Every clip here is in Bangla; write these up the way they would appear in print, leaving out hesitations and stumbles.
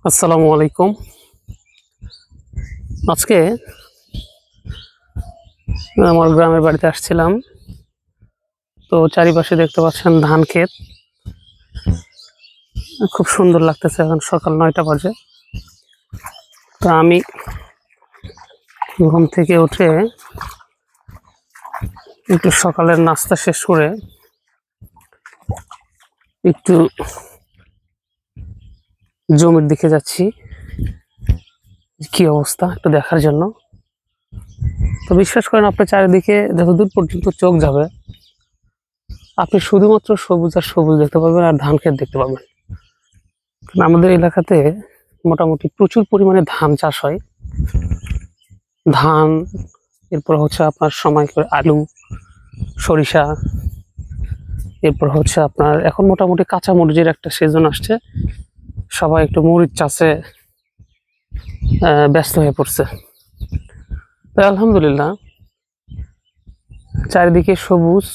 আসসালামু আলাইকুম। আজকে আমার গ্রামের বাড়িতে আসছিলাম। তো চারিপাশে দেখতে পাচ্ছেন ধান ক্ষেত, খুব সুন্দর লাগতেছে। এখন সকাল 9টা বাজে। তো আমি ঘুম থেকে উঠে একটু সকালের নাস্তা শেষ করে একটু জমির দিকে যাচ্ছি, কি অবস্থা একটু দেখার জন্য। তো বিশ্বাস করেন, আপনার চারিদিকে যতদূর পর্যন্ত চোখ যাবে আপনি শুধুমাত্র সবুজ আর সবুজ দেখতে পাবেন, আর ধান ক্ষেত দেখতে পাবেন। আমাদের এলাকাতে মোটামুটি প্রচুর পরিমাণে ধান চাষ হয়। ধান, এরপর হচ্ছে আপনার সময় করে আলু, সরিষা, এরপর হচ্ছে আপনার এখন মোটামুটি কাঁচা মরিচের একটা সিজন আসছে। সবাই একটু মরিচ চাষে ব্যস্ত হয়ে পড়ছে। তো আলহামদুলিল্লাহ, চারিদিকে সবুজ,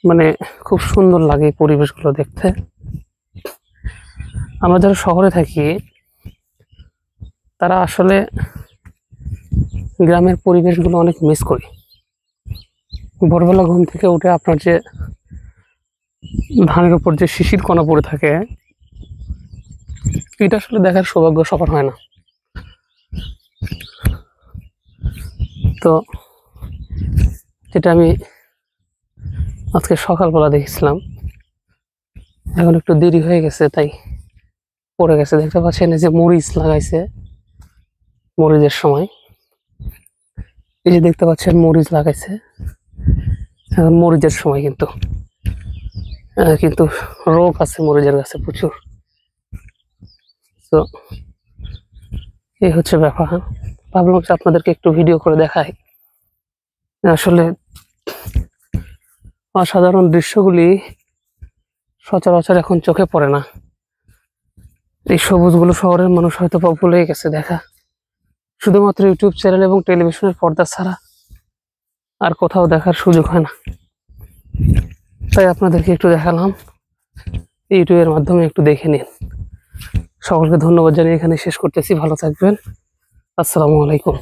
মানে খুব সুন্দর লাগে এই পরিবেশগুলো দেখতে। আমরা যারা শহরে থাকি তারা আসলে গ্রামের পরিবেশগুলো অনেক মিস করি। ভোরবেলা ঘুম থেকে উঠে আপনার যে ধানের উপর যে শিশির কণা পড়ে থাকে, এটা আসলে দেখার সৌভাগ্য সবার হয় না। তো যেটা আমি আজকে সকালবেলা দেখেছিলাম, এখন একটু দেরি হয়ে গেছে তাই পড়ে গেছে। দেখতে পাচ্ছেন এই যে মরিচ লাগাইছে, মরিচের সময় এই যে দেখতে পাচ্ছেন মরিচ লাগাইছে, এখন মরিচের সময় কিন্তু কিন্তু রোগ আছে মরিচের গাছে প্রচুর। তো এই হচ্ছে ব্যাপার। ভাবলাম যে আপনাদেরকে একটু ভিডিও করে দেখাই। আসলে অসাধারণ দৃশ্যগুলি সচরাচর এখন চোখে পড়ে না। এই সবুজগুলো শহরের মানুষ হয়তো ভুলে গেছে দেখা। শুধুমাত্র ইউটিউব চ্যানেল এবং টেলিভিশনের পর্দা ছাড়া আর কোথাও দেখার সুযোগ হয় না। তাই আপনাদেরকে একটু দেখালাম, ইউটিউবের মাধ্যমে একটু দেখে নিন। সকলকে ধন্যবাদ জানিয়ে এখানে শেষ করতেছি। ভালো থাকবেন। আসসালামু আলাইকুম।